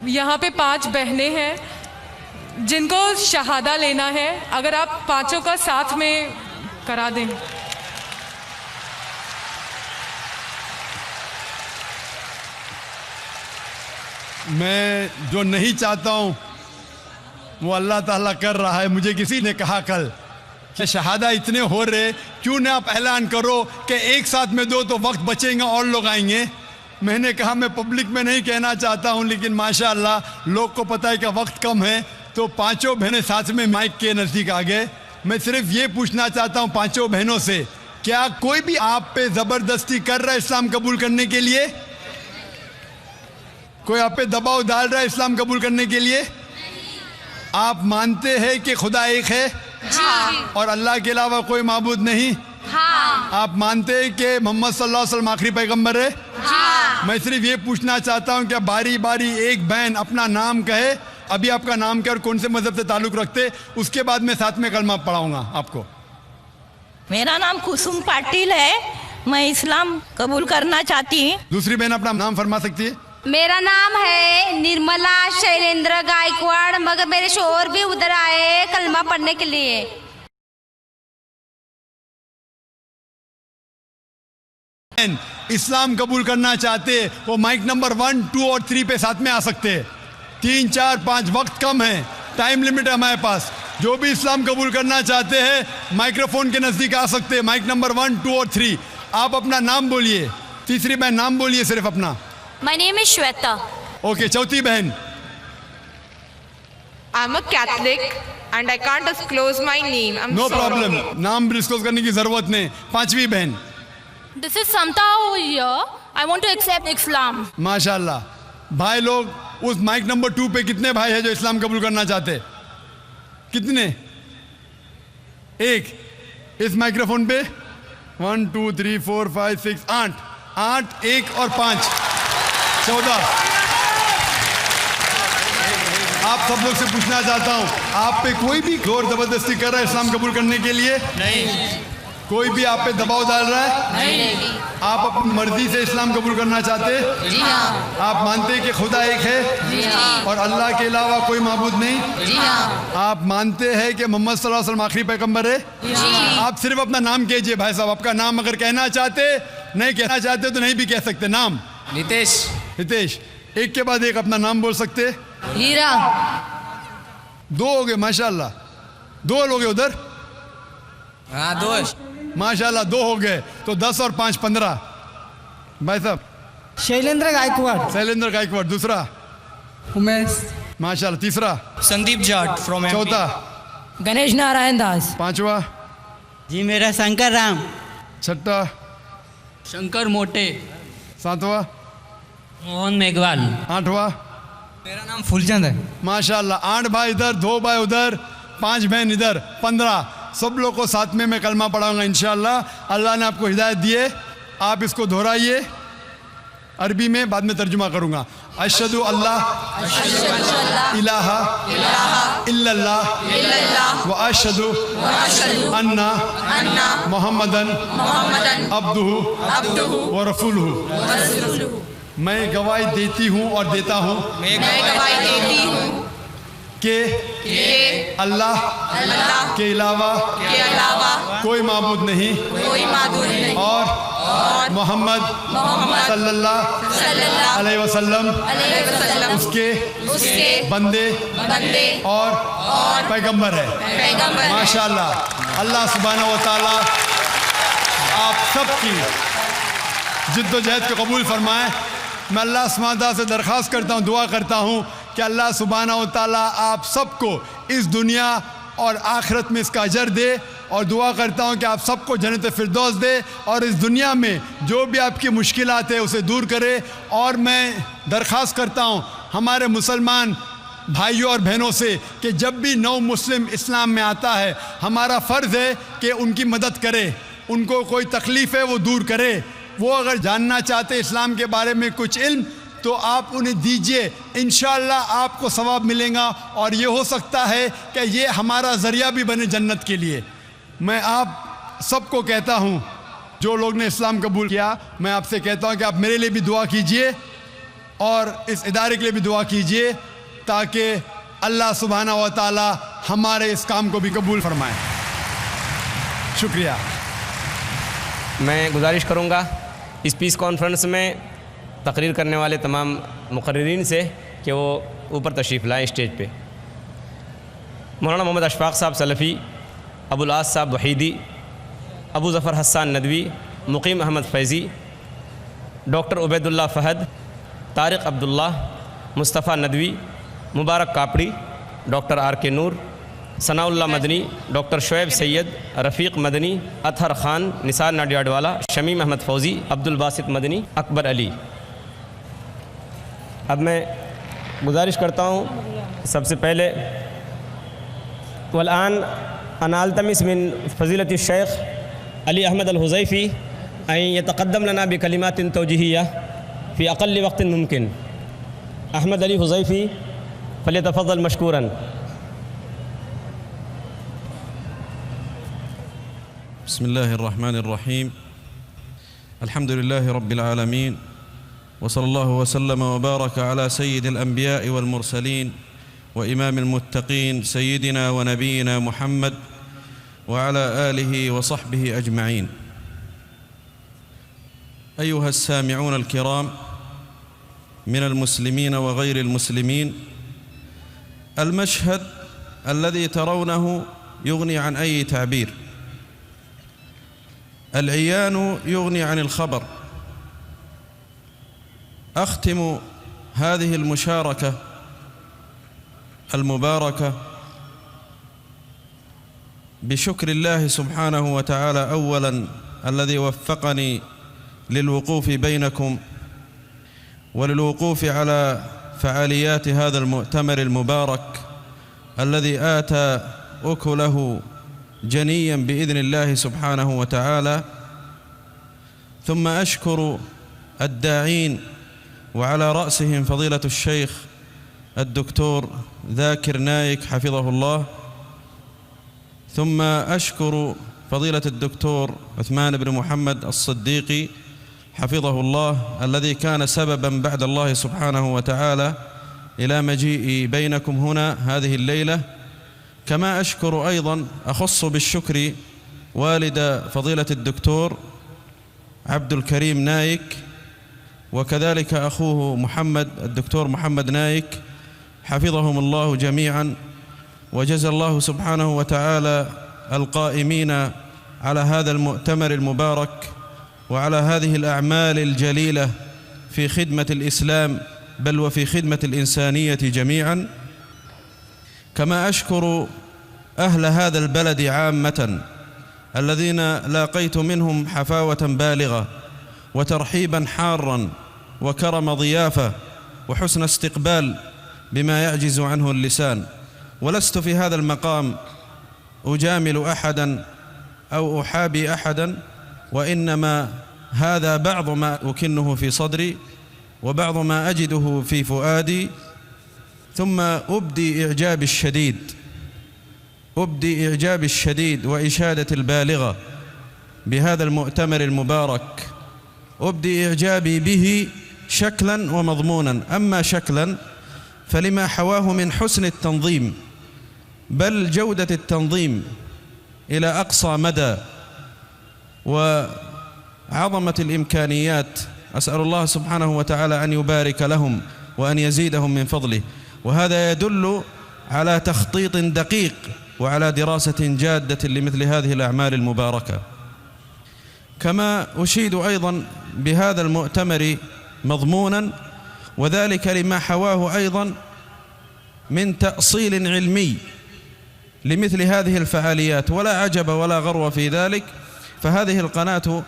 यहाँ पे 5 बहनें हैं जिनको शहादा लेना है, अगर आप पांचों का साथ में करा दें। मैं जो नहीं चाहता हूँ वो अल्लाह ताला कर रहा है। मुझे किसी ने कहा कल कि शहादा इतने हो रहे, क्यों ना आप ऐलान करो कि एक साथ में दो तो वक्त बचेगा और लोग आएंगे। मैंने कहा मैं पब्लिक में नहीं कहना चाहता हूँ, लेकिन माशाअल्लाह लोग को पता है कि वक्त कम है, तो पांचों बहनें साथ में माइक के नज़दीक आ गए। मैं सिर्फ ये पूछना चाहता हूँ पांचों बहनों से, क्या कोई भी आप पे ज़बरदस्ती कर रहा है इस्लाम कबूल करने के लिए? कोई आप पे दबाव डाल रहा है इस्लाम कबूल करने के लिए? आप मानते हैं कि खुदा एक है? हाँ। और अल्लाह के अलावा कोई माबूद नहीं? हाँ। आप मानते हैं कि मोहम्मद सल्लल्लाहु अलैहि वसल्लम आखिरी पैगंबर है? हाँ। मैं सिर्फ ये पूछना चाहता हूँ कि बारी बारी एक बहन अपना नाम कहे, अभी आपका नाम क्या और कौन से मजहब से ताल्लुक़ रखते, उसके बाद मैं साथ में कलमा पढ़ाऊंगा आपको। मेरा नाम कुसुम पाटिल है, मैं इस्लाम कबूल करना चाहती हूँ। दूसरी बहन अपना नाम फरमा सकती है? मेरा नाम है निर्मला शैलेंद्र गायकवाड़, मगर मेरे शोहर भी उधर आए कलमा पढ़ने के लिए। इस्लाम कबूल करना चाहते वो माइक नंबर 1, 2 और 3 पे साथ में आ सकते हैं। 3, 4, 5 वक्त कम है, टाइम लिमिट है हमारे पास। जो भी इस्लाम कबूल करना चाहते हैं माइक्रोफोन के नज़दीक आ सकते हैं। माइक नंबर 1, 2 और 3। आप अपना नाम बोलिए। तीसरी बहन नाम बोलिए सिर्फ अपना। My name is Shweta. Okay, चौथी बहन। I'm a Catholic and I can't disclose my name. I'm no sorry. Problem, नाम डिस्क्लोज करने की जरूरत नहीं। पांचवी बहन। This is Samta over here. I want to accept Islam. माशाल्लाह। भाई लोग उस माइक नंबर 2 पे कितने भाई हैं जो इस्लाम कबूल करना चाहते? कितने? एक। इस माइक्रोफोन पे 1, 2, 3, 4, 5, 6, 8, 1 और 5, 14। आप सब लोग से पूछना चाहता हूँ, आप पे कोई भी जोर जबरदस्ती कर रहा है इस्लाम कबूल करने के लिए? नहीं। कोई भी आप पे दबाव डाल रहा है? नहीं। आप अपनी मर्जी से इस्लाम कबूल करना चाहते? जी हाँ। आप मानते हैं कि खुदा एक है? जी हाँ। और अल्लाह के अलावा कोई माबूद नहीं? जी हाँ। आप मानते हैं कि मोहम्मद सल्लल्लाहु अलैहि वसल्लम आखिरी पैगंबर है? जी। आप सिर्फ अपना नाम कीजिए भाई साहब। आपका नाम अगर कहना चाहते, नहीं कहना चाहते तो नहीं भी कह सकते। नाम? नितेश। हितेश। एक के बाद एक अपना नाम बोल सकते? हीरा। 2 हो गए माशाल्लाह। 2 लोग उधर? हाँ, 2। माशाल्लाह 2 हो गए, तो 10 और 5, 15। भाई साहब? शैलेंद्र गायकवाड़। शैलेंद्र गायकवाड़। दूसरा? उमेश। माशाल्लाह। तीसरा? संदीप जाट फ्रॉम एमपी। चौथा? गणेश नारायण दास। पांचवा? जी मेरा शंकर राम। छठा? शंकर मोटे। सातवां? मोहन मेघवाल। आठवां? मेरा नाम फुलचंद है। माशाल्लाह। 8 भाई इधर, 2 भाई उधर, 5 बहन इधर, 15। सब लोग को साथ में मैं कलमा पढ़ाऊंगा इंशाअल्लाह। अल्लाह ने आपको हिदायत दिए, आप इसको दोहराइए अरबी में, बाद में तर्जुमा करूंगा। अशहदु अल्लाह इलाहा इल्लल्लाह व अशहदु अन्ना मुहम्मदन अब्दुहु व रसूलुहु। मैं गवाही देती हूँ और देता हूँ मैं गवाही देती हूँ कि अल्लाह के अलावा कोई माबूद नहीं, और मोहम्मद सल्लल्लाहु अलैहि वसल्लम उसके बंदे और पैगंबर है। माशाल्लाह। अल्लाह सुब्हानहू व तआला आप सबकी जिद्दोजहद को कबूल फरमाए। मैं अल्लाह सुब्हानहू व तआला से दरख्वास्त करता हूँ, दुआ करता हूँ कि अल्लाह सुब्हानहू व तआला आप सबको इस दुनिया और आखिरत में इसका अजर दे, और दुआ करता हूँ कि आप सबको जन्नत फिरदौस दे, और इस दुनिया में जो भी आपकी मुश्किलात है उसे दूर करे। और मैं दरख्वास्त करता हूँ हमारे मुसलमान भाइयों और बहनों से कि जब भी नौ मुस्लिम इस्लाम में आता है, हमारा फ़र्ज़ है कि उनकी मदद करे, उनको कोई तकलीफ़ है वो दूर करे। वो अगर जानना चाहते इस्लाम के बारे में कुछ इल्म, तो आप उन्हें दीजिए, इंशाअल्लाह आपको सवाब मिलेगा। और ये हो सकता है कि ये हमारा ज़रिया भी बने जन्नत के लिए। मैं आप सबको कहता हूँ जो लोग ने इस्लाम कबूल किया, मैं आपसे कहता हूँ कि आप मेरे लिए भी दुआ कीजिए और इस इदारे के लिए भी दुआ कीजिए ताकि अल्लाह सुब्हाना व तआला हमारे इस काम को भी कबूल फरमाए। शुक्रिया। मैं गुजारिश करूँगा इस पीस कॉन्फ्रेंस में तकरीर करने वाले तमाम मुकर्रिरीन से कि वो ऊपर तशरीफ़ लाएँ स्टेज पे। मौलाना मोहम्मद अशफाक साहब सलफ़ी, अबुल आस साहब वहीदी, अबू ज़फ़र हस्सान नदवी, मुकीम अहमद फैज़ी, डॉक्टर उबैदुल्लाह फ़हद, तारिक अब्दुल्ला, मुस्तफ़ा नदवी, मुबारक कापड़ी, डॉक्टर RK नूर, सनाउल्लाह मदनी, डॉक्टर शुएब सैयद, रफ़ीक़ मदनी, अतहर ख़ान, निसार नाडियाडवाला, शमीम अहमद फ़ौज़ी, अब्दुल बासित मदनी, अकबर अली। अब मैं गुजारिश करता हूँ सबसे पहले वल्आन अनालतमिस मिन फ़ज़ीलति शेख अली अहमद अल-हुज़ैफ़ी अन यतक़द्दम लना बिकलिमातिन तौजीहिया फ़ी अक़ल्लि वक़्तिन मुमकिन। अहमद अली हुज़ैफ़ी फ़लियतफ़ज़्ज़ल मशकूरन। बिस्मिल्लाहिर्रहमानिर्रहीम। अल्हम्दुलिल्लाहि रब्बिल आलमीन व सल्लल्लाहु व सल्लम व बारक अला सय्यिदिल अंबिया'i वल मुरसलीन व इमामिल मुत्तक़ीन सय्यिदिना व नबीना मुहम्मद व अला आलिहि व सहबिहि अजमईन। अय्युहा अस्सामिऊन अलकिराम من المسلمين وغير المسلمين، المشهد الذي ترونه يغني عن أي تعبير. العيان يغني عن الخبر. أختم هذه المشاركة المباركة بشكر الله سبحانه وتعالى أولاً الذي وفقني للوقوف بينكم وللوقوف على فعاليات هذا المؤتمر المبارك الذي آتى أكله جنيا بإذن الله سبحانه وتعالى. ثم أشكر الداعين وعلى رأسهم فضيلة الشيخ الدكتور ذاكر نايك حفظه الله. ثم أشكر فضيلة الدكتور عثمان بن محمد الصديقي حفظه الله الذي كان سببا بعد الله سبحانه وتعالى إلى مجيئي بينكم هنا هذه الليلة. كما أشكر أيضا أخص بالشكر والد فضيلة الدكتور عبد الكريم نايك وكذلك أخوه محمد الدكتور محمد نايك حفظهم الله جميعا. وجزى الله سبحانه وتعالى القائمين على هذا المؤتمر المبارك وعلى هذه الأعمال الجليلة في خدمة الإسلام بل وفي خدمة الإنسانية جميعا. كما أشكر أهل هذا البلد عامة الذين لاقيت منهم حفاوة بالغة وترحيبا حارا وكرم ضيافة وحسن استقبال بما يعجز عنه اللسان. ولست في هذا المقام أجامل أحدا أو أحابي أحدا، وإنما هذا بعض ما أكنه في صدري وبعض ما أجده في فؤادي. ثم أبدي إعجابي الشديد وإشادة البالغة بهذا المؤتمر المبارك. أبدي إعجابي به شكلا ومضمونا. أما شكلا فلما حواه من حسن التنظيم بل جودة التنظيم إلى أقصى مدى وعظمة الإمكانيات. أسأل الله سبحانه وتعالى أن يبارك لهم وأن يزيدهم من فضله. وهذا يدل على تخطيط دقيق وعلى دراسة جادة لمثل هذه الأعمال المباركة. كما أشيد أيضا بهذا المؤتمر مضمونا، وذلك لما حواه أيضا من تأصيل علمي لمثل هذه الفعاليات. ولا عجب ولا غرو في ذلك، فهذه القناة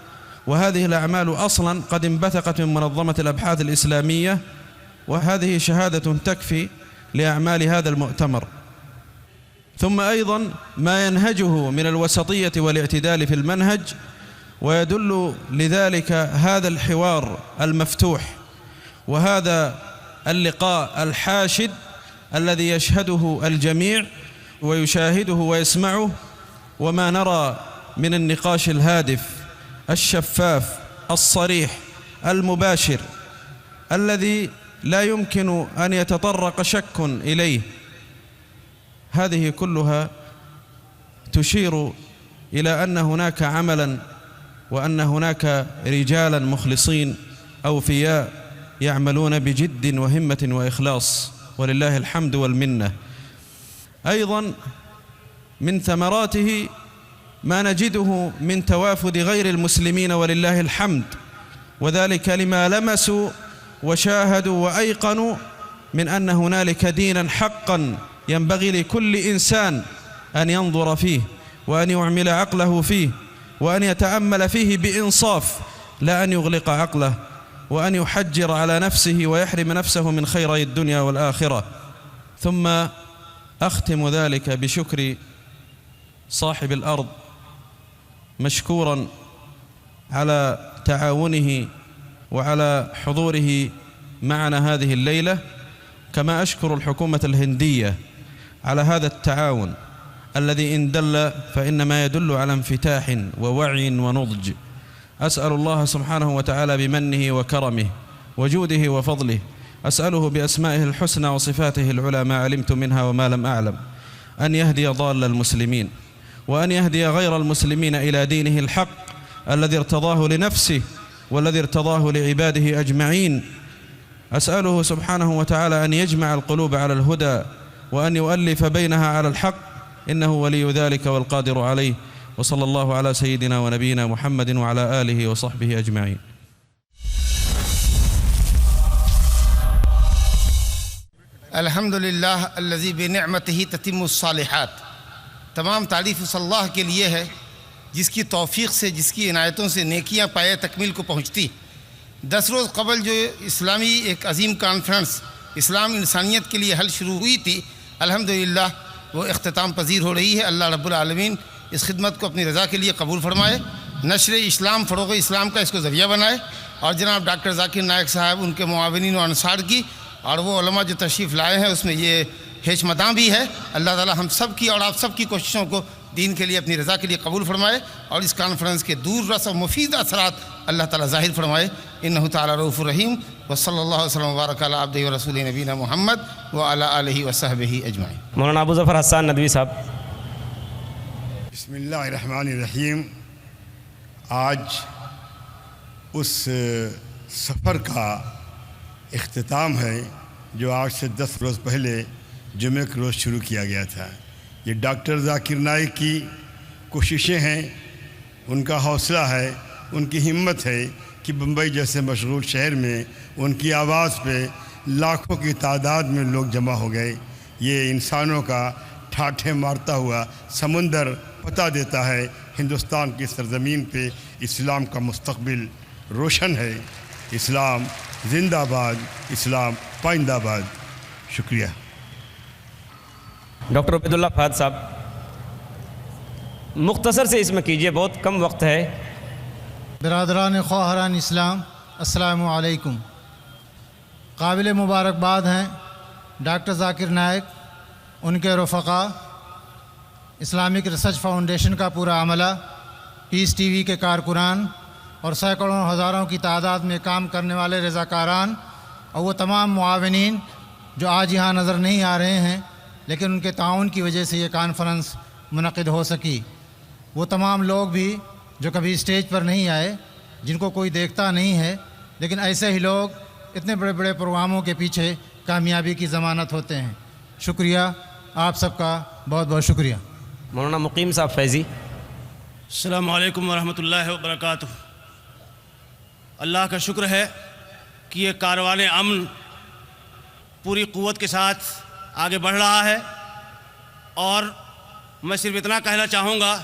وهذه الأعمال أصلا قد انبثقت من منظمة الأبحاث الإسلامية، وهذه شهادة تكفي لأعمال هذا المؤتمر. ثم أيضا ما ينهجه من الوسطية والاعتدال في المنهج، ويدل لذلك هذا الحوار المفتوح وهذا اللقاء الحاشد الذي يشهده الجميع ويشاهده ويسمعه، وما نرى من النقاش الهادف الشفاف الصريح المباشر الذي لا يمكن أن يتطرق شك إليه. هذه كلها تشير إلى أن هناك عملا وأن هناك رجالا مخلصين أوفياء يعملون بجد وهمة وإخلاص، ولله الحمد والمنة. أيضا من ثمراته ما نجده من توافد غير المسلمين ولله الحمد، وذلك لما لمسوا وشاهدوا وأيقنوا من أن هنالك دينا حقا ينبغي لكل إنسان أن ينظر فيه وأن يعمل عقله فيه وأن يتأمل فيه بإنصاف، لا أن يغلق عقله وأن يحجر على نفسه ويحرم نفسه من خيري الدنيا والآخرة. ثم أختم ذلك بشكر صاحب الأرض مشكورا على تعاونه وعلى حضوره معنا هذه الليلة، كما أشكر الحكومة الهندية على هذا التعاون الذي إن دل فإنما يدل على انفتاح ووعي ونضج. أسأل الله سبحانه وتعالى بمنه وكرمه وجوده وفضله، أسأله بأسمائه الحسنى وصفاته العلى ما علمت منها وما لم أعلم، أن يهدي ضال المسلمين وأن يهدي غير المسلمين إلى دينه الحق الذي ارتضاه لنفسه والذي ارتضاه لعباده أجمعين. أسأله سبحانه وتعالى أن يجمع القلوب على الهدى وأن يؤلف بينها على الحق، إنه ولي ذلك والقادر عليه. وصلى الله على سيدنا ونبينا محمد وعلى آله وصحبه أجمعين. अल्हम्दुलिल्लाह अल्लज़ी बिनिअमतिही ततिम्मुस्सालिहात। तमाम तारीफ़ उस अल्लाह के लिए है जिसकी तौफ़ीक़ से, जिसकी इनायतों से नेकियां पाए तकमील को पहुँचती। 10 रोज़ कबल जो इस्लामी एक अजीम कॉन्फ्रेंस इस्लाम इंसानियत के लिए हल शुरू हुई थी, अल्हम्दुलिल्लाह वो इख्तिताम पजीर हो रही है। अल्लाह रब्बुल आलमीन इस खिदमत को अपनी रज़ा के लिए कबूल फरमाए, नशर इस्लाम, फ़रोग़ इस्लाम का इसको ज़रिया बनाए। और जनाब डॉक्टर ज़ाकिर नायक साहब, उनके मुआविनीन व अंसार की और वो उलमा जो तशरीफ़ लाए हैं उसमें ये हेशमदां भी है। अल्लाह ताला हम सब की और आप सब की कोशिशों को दीन के लिए अपनी रज़ा के लिए कबूल फरमाए और इस कॉन्फ्रेंस के दूर रस और मुफीद असरात अल्लाह ताला ज़ाहिर फरमाए। इन्नहु ताला रऊफ़ुर रहीम व सल्लल्लाहु अलैहि वसल्लम व बारक अला अब्दिही व रसूलिही नबीना मुहम्मद व अला आलिहि व सहबिही अजमाइन। मौलाना अबू ज़फ़र हसन नदवी साहब। बिस्मिल्लाहिर्रहमानिर्रहीम। आज उस सफ़र का इख्तिताम है जो आज से 10 रोज़ पहले जुमे के रोज़ शुरू किया गया था। ये डॉक्टर ज़ाकिर नाइक की कोशिशें हैं, उनका हौसला है, उनकी हिम्मत है कि बम्बई जैसे मशगूल शहर में उनकी आवाज़ पे लाखों की तादाद में लोग जमा हो गए। ये इंसानों का ठाठे मारता हुआ समुंदर पता देता है हिंदुस्तान की सरज़मीन पे इस्लाम का मुस्तक़बिल रोशन है। इस्लाम जिंदाबाद, इस्लाम पाइंदाबाद। शुक्रिया। डॉक्टर उबैदुल्लाह फ़ाद साहब, मुख्तसर से इसमें कीजिए, बहुत कम वक्त है। बिरादरान ख़्वाहरान इस्लाम, अस्सलामु अलैकुम। काबिल मुबारकबाद हैं डॉक्टर ज़ाकिर नायक, उनके रफ़क़ा, इस्लामिक रिसर्च फाउंडेशन का पूरा अमला, पीस टीवी के कारकुनान और सैकड़ों हज़ारों की तादाद में काम करने वाले रज़ाकारान और वो तमाम मुआविनीन जो आज यहाँ नज़र नहीं आ रहे हैं लेकिन उनके ताउन की वजह से ये कॉन्फ्रेंस मुनक़िद हो सकी। वो तमाम लोग भी जो कभी स्टेज पर नहीं आए, जिनको कोई देखता नहीं है, लेकिन ऐसे ही लोग इतने बड़े बड़े प्रोग्रामों के पीछे कामयाबी की ज़मानत होते हैं। शुक्रिया, आप सबका बहुत बहुत शुक्रिया। मौलाना मुकीम साहब फैज़ी। अस्सलामु अलैकुम वरहमतुल्लाहि वबरकातुहू। अल्लाह का शुक्र है कि ये कारवान अमन पूरी क़ुव्वत के साथ आगे बढ़ रहा है। और मैं सिर्फ इतना कहना चाहूँगा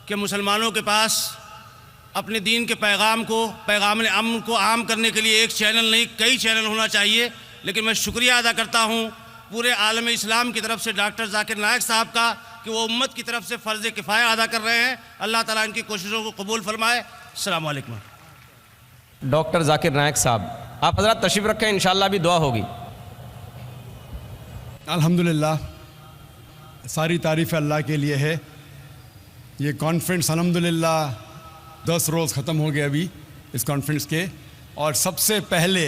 कि मुसलमानों के पास अपने दीन के पैगाम अमन को आम करने के लिए एक चैनल नहीं, कई चैनल होना चाहिए। लेकिन मैं शुक्रिया अदा करता हूँ पूरे आलम इस्लाम की तरफ से डॉक्टर ज़ाकिर नायक साहब का कि वो उम्मत की तरफ से फ़र्ज़ किफ़ाया अदा कर रहे हैं। अल्लाह ताला इनकी कोशिशों को कबूल फरमाए। अस्सलामु अलैकुम। डॉक्टर ज़ाकिर नायक साहब, आप हज़रात तशरीफ़ रखें, इंशाअल्लाह भी दुआ होगी। अल्हम्दुलिल्लाह, सारी तारीफ़ अल्लाह के लिए है। ये कॉन्फ्रेंस अल्हम्दुलिल्लाह 10 रोज़ ख़त्म हो गए अभी इस कॉन्फ्रेंस के। और सबसे पहले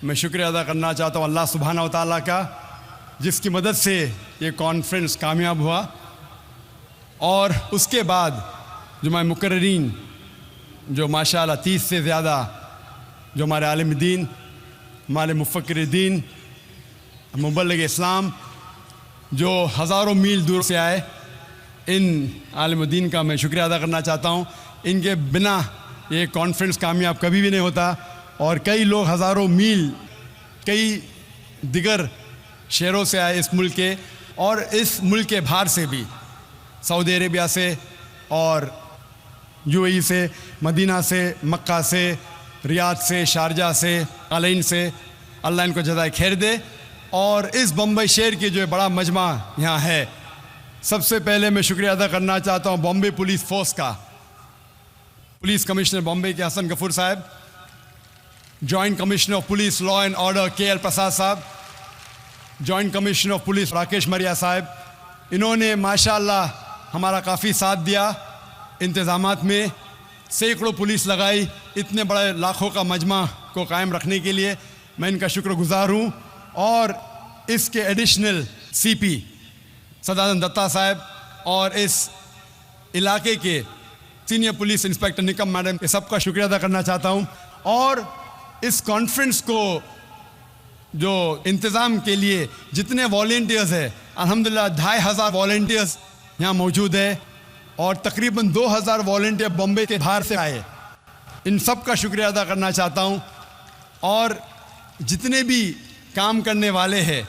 मैं शुक्रिया अदा करना चाहता हूँ अल्लाह सुब्हानहू व तआला का, जिसकी मदद से ये कॉन्फ्रेंस कामयाब हुआ। और उसके बाद जो हमारे मुकर्रिरीन, जो माशाअल्लाह 30 से ज़्यादा जो हमारे आलिम दीन, हमारे मुफ़क्किर दीन, मुबल्लिग इस्लाम, जो हज़ारों मील दूर से आए, इन आलिम दीन का मैं शुक्रिया अदा करना चाहता हूँ। इनके बिना ये कॉन्फ्रेंस कामयाब कभी भी नहीं होता। और कई लोग हज़ारों मील कई दिगर शहरों से आए इस मुल्क के, और इस मुल्क के बाहर से भी, सऊदी अरेबिया से और यूएई से, मदीना से, मक्का से, रियाद से, शारजा से, अलैन से। अल्लाह इनको जज़ाए खैर दे। और इस बम्बई शहर की जो बड़ा मजमा यहाँ है, सबसे पहले मैं शुक्रिया अदा करना चाहता हूँ बॉम्बे पुलिस फोर्स का, पुलिस कमिश्नर बॉम्बे के हसन गफूर साहब, joint commissioner of police law and order KL Prasad साहब, joint commissioner of police Rakesh Maria साहब। इन्होंने माशाअल्लाह हमारा काफ़ी साथ दिया इंतज़ामात में, सैकड़ों पुलिस लगाई इतने बड़े लाखों का मजमा को कायम रखने के लिए। मैं इनका शुक्रगुजार हूँ। और इसके एडिशनल CP सदानंद दत्ता साहब और इस इलाके के सीनियर पुलिस इंस्पेक्टर निकम मैडम के सबका शुक्रिया अदा करना चाहता हूँ। और इस कॉन्फ्रेंस को जो इंतज़ाम के लिए जितने वॉलंटियर्स हैं, अल्हम्दुलिल्लाह 2500 वॉलंटियर्स यहाँ मौजूद है, और तकरीबन 2000 वॉलंटियर बॉम्बे के बाहर से आए। इन सब का शुक्रिया अदा करना चाहता हूँ। और जितने भी काम करने वाले हैं,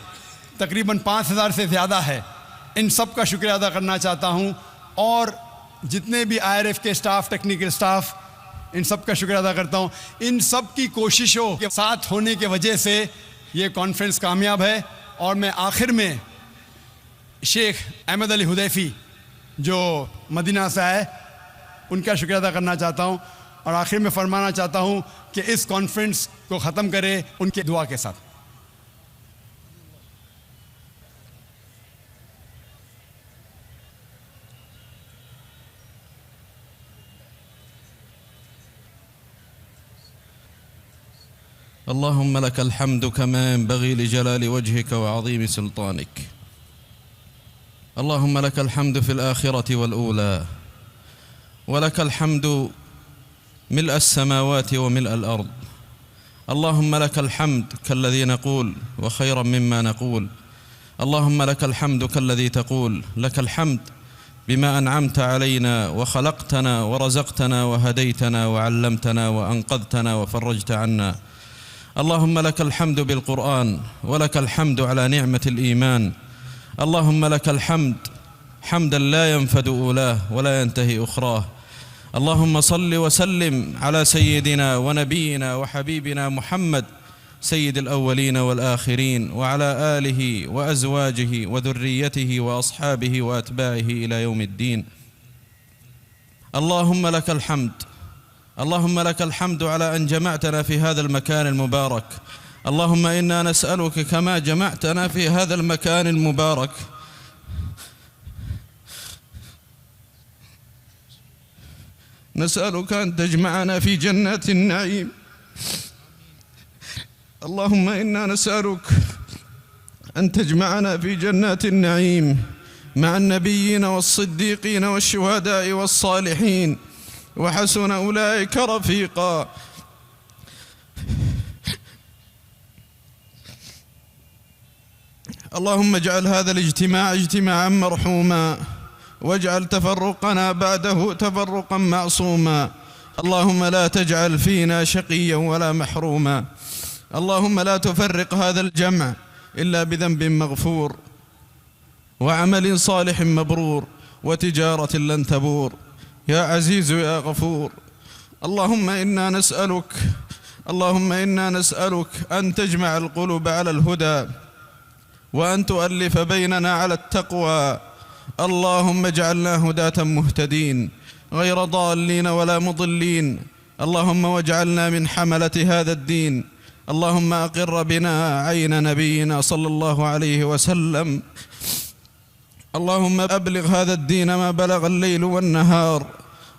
तकरीबन 5000 से ज़्यादा है, इन सब का शुक्रिया अदा करना चाहता हूँ। और जितने भी IRF के स्टाफ, टेक्निकल स्टाफ, इन सब का शुक्रिया अदा करता हूँ। इन सब की कोशिशों के साथ होने के वजह से ये कॉन्फ्रेंस कामयाब है। और मैं आखिर में शेख अहमद अली हुदैफ़ी जो मदीना से आए, उनका शुक्रिया अदा करना चाहता हूँ। और आखिर में फरमाना चाहता हूँ कि इस कॉन्फ्रेंस को ख़त्म करें उनके दुआ के साथ। اللهم لك الحمد كما ينبغي لجلال وجهك وعظيم سلطانك. اللهم لك الحمد في الآخرة والأولى، ولك الحمد ملء السماوات وملء الأرض. اللهم لك الحمد كالذي نقول وخيرا مما نقول. اللهم لك الحمد كالذي تقول. لك الحمد بما أنعمت علينا وخلقتنا ورزقتنا وهديتنا وعلمتنا وأنقذتنا وفرجت عنا. اللهم لك الحمد بالقرآن، ولك الحمد على نعمة الإيمان. اللهم لك الحمد حمدا لا ينفد أولاه ولا ينتهي أخراه. اللهم صل وسلم على سيدنا ونبينا وحبيبنا محمد سيد الأولين والآخرين، وعلى آله وأزواجه وذريته وأصحابه وأتباعه إلى يوم الدين. اللهم لك الحمد، اللهم لك الحمد على أن جمعتنا في هذا المكان المبارك. اللهم إنا نسألك كما جمعتنا في هذا المكان المبارك نسألك أن تجمعنا في جنات النعيم. اللهم إنا نسألك أن تجمعنا في جنات النعيم مع النبيين والصديقين والشهداء والصالحين، وحسن أولئك رفيقا. اللهم اجعل هذا الاجتماع اجتماعا مرحوما، واجعل تفرقنا بعده تفرقا معصوما. اللهم لا تجعل فينا شقيا ولا محروما. اللهم لا تفرق هذا الجمع إلا بذنب مغفور، وعمل صالح مبرور، وتجارة لن تبور. يا عزيز يا غفور. اللهم إنا نسألك أن تجمع القلوب على الهدى، وأن تؤلف بيننا على التقوى. اللهم اجعلنا هداة مهتدين غير ضالين ولا مضلين. اللهم واجعلنا من حملة هذا الدين. اللهم أقر بنا عين نبينا صلى الله عليه وسلم. اللهم أبلغ هذا الدين ما بلغ الليل والنهار.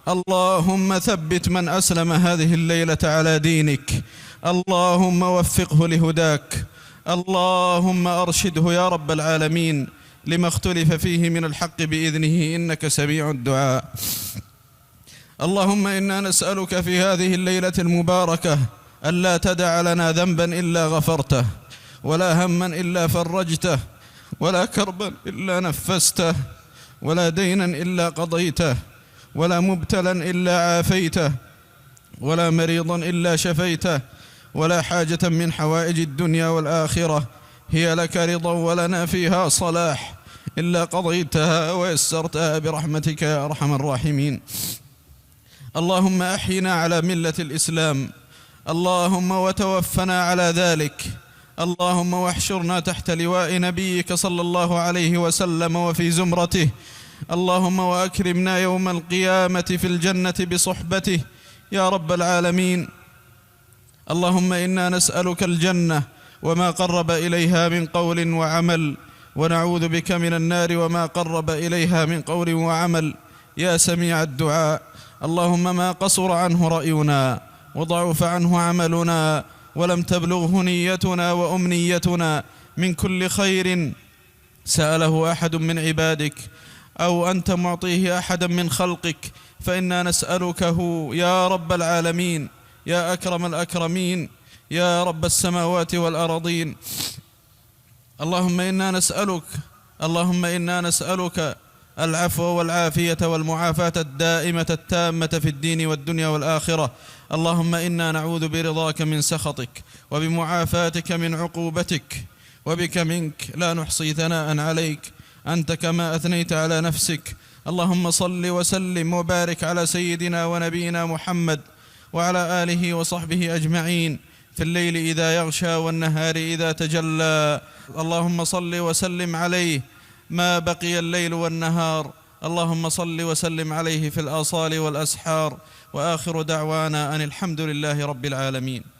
اللهم ثبت من أسلم هذه الليلة على دينك. اللهم وفقه لهداك، اللهم أرشده يا رب العالمين لما اختلف فيه من الحق بإذنه، إنك سميع الدعاء. اللهم إنا نسألك في هذه الليلة المباركة ألا تدع لنا ذنبا إلا غفرته، ولا هما إلا فرجته، ولا كربا إلا نفسته، ولا دينا إلا قضيته، ولا مبتلا إلا عافيته، ولا مريضا إلا شفيته، ولا حاجة من حوائج الدنيا والآخرة هي لك رضا ولنا فيها صلاح إلا قضيتها ويسرتها برحمتك يا أرحم الراحمين. اللهم أحينا على ملة الإسلام، اللهم وتوفنا على ذلك، اللهم واحشرنا تحت لواء نبيك صلى الله عليه وسلم وفي زمرته، اللهم وأكرمنا يوم القيامة في الجنة بصحبته يا رب العالمين. اللهم إنا نسألك الجنة وما قرب إليها من قول وعمل، ونعوذ بك من النار وما قرب إليها من قول وعمل يا سميع الدعاء. اللهم ما قصر عنه رأينا وضعف عنه عملنا ولم تبلغه نيتنا وأمنيتنا من كل خير سأله أحد من عبادك أو أنت معطيه أحدا من خلقك، فإنا نسألكه يا رب العالمين يا أكرم الأكرمين يا رب السماوات والأرضين. اللهم إنا نسألك العفو والعافية والمعافاة الدائمة التامة في الدين والدنيا والآخرة. اللهم إنا نعوذ برضاك من سخطك وبمعافاتك من عقوبتك، وبك منك لا نحصي ثناء عليك أنت كما أثنيت على نفسك. اللهم صل وسلم وبارك على سيدنا ونبينا محمد وعلى آله وصحبه أجمعين في الليل إذا يغشى والنهار إذا تجلى. اللهم صل وسلم عليه ما بقي الليل والنهار، اللهم صل وسلم عليه في الآصال والأسحار، وآخر دعوانا أن الحمد لله رب العالمين.